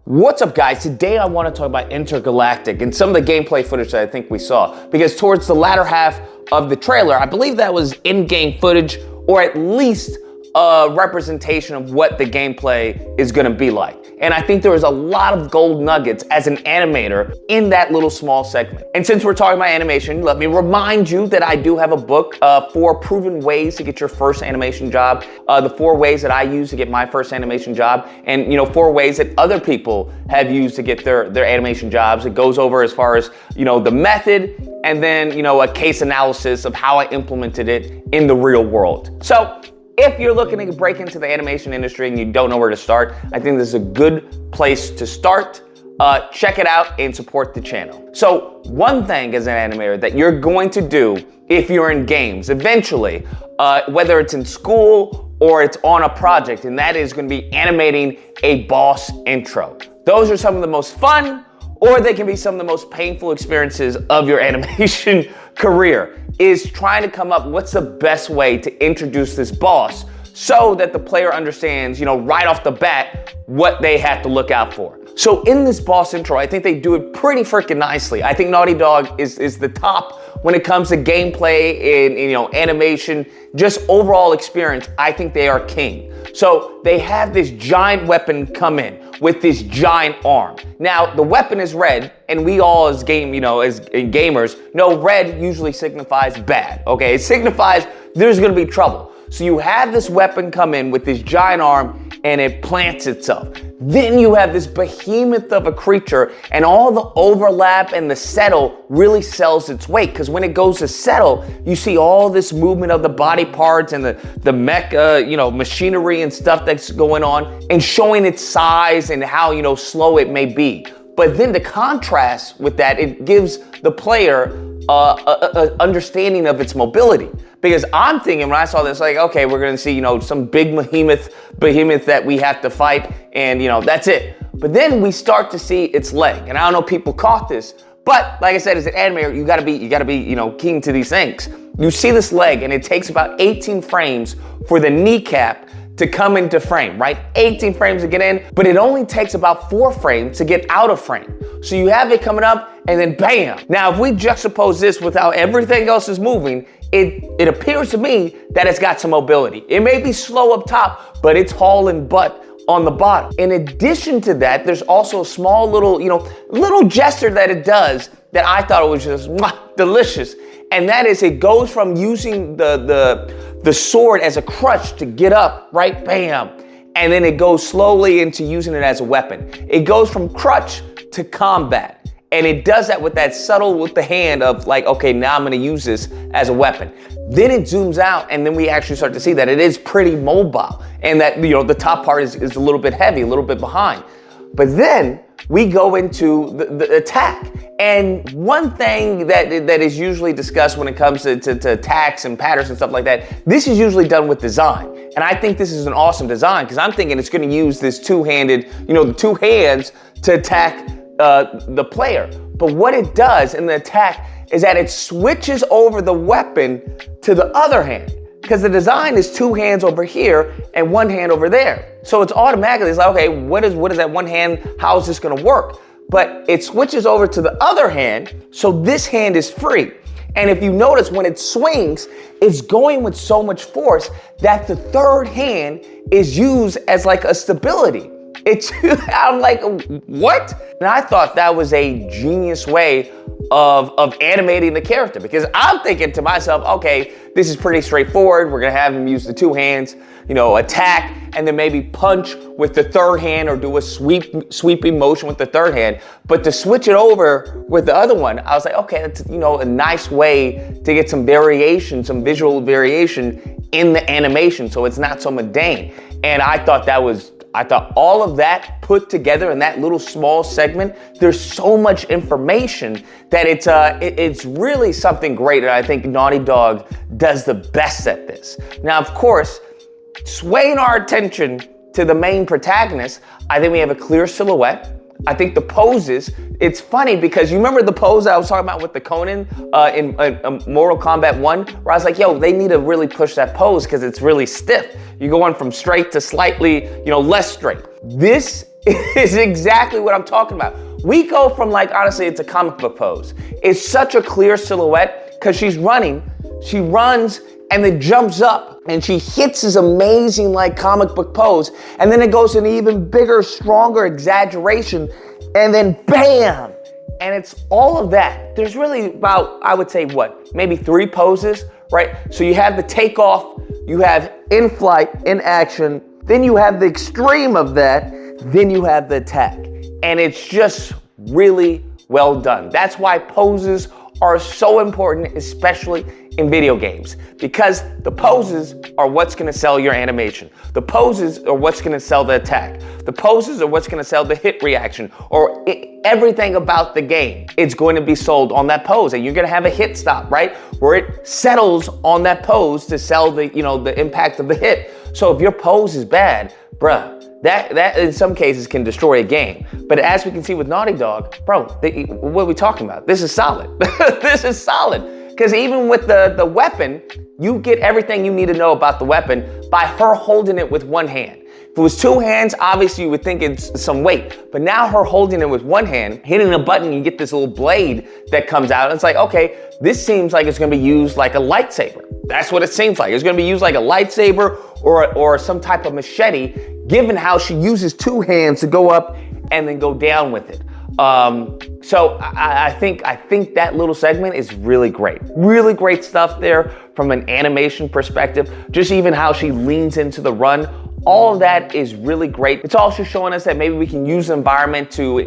What's up, guys? Today I want to talk about Intergalactic and some of the gameplay footage that I think we saw, because towards the latter half of the trailer, I believe that was in-game footage, or at least a representation of what the gameplay is going to be like. And I think there was a lot of gold nuggets as an animator in that little small segment. And since we're talking about animation, let me remind you that I do have a book, 4 proven ways to get your first animation job, the 4 ways that I use to get my first animation job, and 4 ways that other people have used to get their animation jobs. It goes over as far as, the method, and then, a case analysis of how I implemented it in the real world. So, if you're looking to break into the animation industry and you don't know where to start, I think this is a good place to start. Check it out and support the channel. So one thing as an animator that you're going to do if you're in games eventually, whether it's in school or it's on a project, and that is going to be animating a boss intro. Those are some of the most fun, or they can be some of the most painful experiences of your animation career, is trying to come up what's the best way to introduce this boss so that the player understands, right off the bat what they have to look out for. So in this boss intro, I think they do it pretty freaking nicely. I think Naughty Dog is the top when it comes to gameplay and animation, just overall experience. I think they are king. So they have this giant weapon come in with this giant arm. Now the weapon is red, and we all as gamers know red usually signifies bad. Okay, it signifies there's gonna be trouble. So you have this weapon come in with this giant arm, and it plants itself. Then you have this behemoth of a creature, and all the overlap and the settle really sells its weight, because when it goes to settle, you see all this movement of the body parts and the mech, machinery and stuff that's going on, and showing its size and how, slow it may be. But then the contrast with that, it gives the player a understanding of its mobility. Because I'm thinking when I saw this, like, okay, we're gonna see, some big behemoth that we have to fight, and that's it. But then we start to see its leg, and I don't know if people caught this, but like I said, as an animator, you gotta be, keen to these things. You see this leg, and it takes about 18 frames for the kneecap to come into frame, right? 18 frames to get in, but it only takes about 4 frames to get out of frame. So you have it coming up, and then bam. Now, if we juxtapose this with how everything else is moving, it appears to me that it's got some mobility. It may be slow up top, but it's hauling butt on the bottom. In addition to that, there's also a small little gesture that it does that I thought was just delicious. And that is, it goes from using the sword as a crutch to get up, right? Bam. And then it goes slowly into using it as a weapon. It goes from crutch to combat. And it does that with that subtle with the hand of like, okay, now I'm gonna use this as a weapon. Then it zooms out, and then we actually start to see that it is pretty mobile, and that the top part is a little bit heavy, a little bit behind. But then we go into the attack. And one thing that is usually discussed when it comes to attacks and patterns and stuff like that, this is usually done with design. And I think this is an awesome design, because I'm thinking it's gonna use this two-handed, the 2 hands to attack the player. But what it does in the attack is that it switches over the weapon to the other hand, because the design is 2 hands over here and 1 hand over there. So it's automatically, it's like, okay, what is that one hand? How is this gonna work? But it switches over to the other hand, so this hand is free. And if you notice, when it swings, it's going with so much force that the 3rd hand is used as like a stability. I'm like, what? And I thought that was a genius way of animating the character, because I'm thinking to myself, okay, this is pretty straightforward. We're gonna have him use the 2 hands, attack, and then maybe punch with the 3rd hand, or do a sweeping motion with the 3rd hand. But to switch it over with the other one, I was like, okay, that's a nice way to get some variation, some visual variation in the animation, so it's not so mundane. And I thought all of that put together in that little small segment, there's so much information that it's really something great, and I think Naughty Dog does the best at this. Now, of course, swaying our attention to the main protagonist, I think we have a clear silhouette. I think the poses, it's funny because you remember the pose I was talking about with the Conan in Mortal Kombat 1, where I was like, yo, they need to really push that pose because it's really stiff. You're going from straight to slightly, less straight. This is exactly what I'm talking about. We go from like, honestly, it's a comic book pose. It's such a clear silhouette because she's running, she runs and then jumps up and she hits this amazing like comic book pose. And then it goes to an even bigger, stronger exaggeration and then bam. And it's all of that. There's really about, I would say what, maybe 3 poses, right? So you have the takeoff, you have in flight, in action, then you have the extreme of that, then you have the attack. And it's just really well done. That's why poses are so important, especially in video games, because the poses are what's gonna sell your animation. The poses are what's gonna sell the attack. The poses are what's gonna sell the hit reaction, or everything about the game. It's going to be sold on that pose, and you're gonna have a hit stop, right? Where it settles on that pose to sell the, the impact of the hit. So if your pose is bad, bruh, that in some cases can destroy a game. But as we can see with Naughty Dog, bro, what are we talking about? This is solid. This is solid. Because even with the weapon, you get everything you need to know about the weapon by her holding it with one hand. If it was 2 hands, obviously you would think it's some weight. But now her holding it with one hand, hitting a button, you get this little blade that comes out. And it's like, okay, this seems like it's gonna be used like a lightsaber. That's what it seems like. It's gonna be used like a lightsaber or some type of machete, given how she uses 2 hands to go up and then go down with it. So I think that little segment is really great. Really great stuff there from an animation perspective. Just even how she leans into the run. All of that is really great. It's also showing us that maybe we can use the environment to,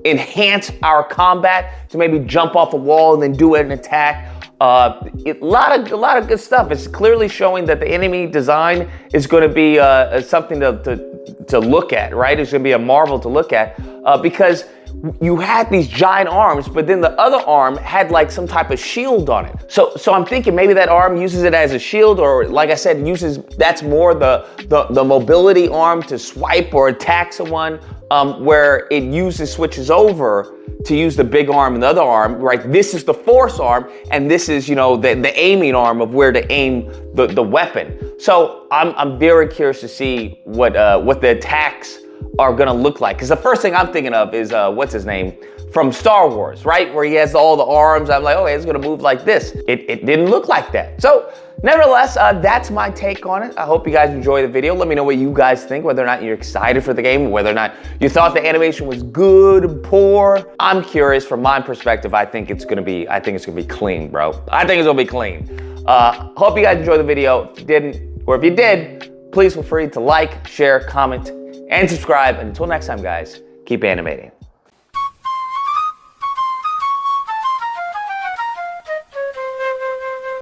enhance our combat, to maybe jump off a wall and then do an attack. A lot of good stuff. It's clearly showing that the enemy design is going to be something to look at, right? It's going to be a marvel to look at because you had these giant arms, but then the other arm had like some type of shield on it. So I'm thinking maybe that arm uses it as a shield, or like I said, that's more the mobility arm to swipe or attack someone, where it switches over to use the big arm and the other arm, right? This is the force arm, and this is, the aiming arm of where to aim the weapon. So I'm very curious to see what the attacks are gonna look like. Because the first thing I'm thinking of is, what's his name? From Star Wars, right? Where he has all the arms. I'm like, okay, it's gonna move like this. It didn't look like that. So nevertheless, that's my take on it. I hope you guys enjoy the video. Let me know what you guys think, whether or not you're excited for the game, whether or not you thought the animation was good, poor. I'm curious. From my perspective, I think it's gonna be clean, bro. I think it's gonna be clean. Hope you guys enjoyed the video. If you didn't, or if you did, please feel free to like, share, comment, and subscribe. And until next time, guys, keep animating.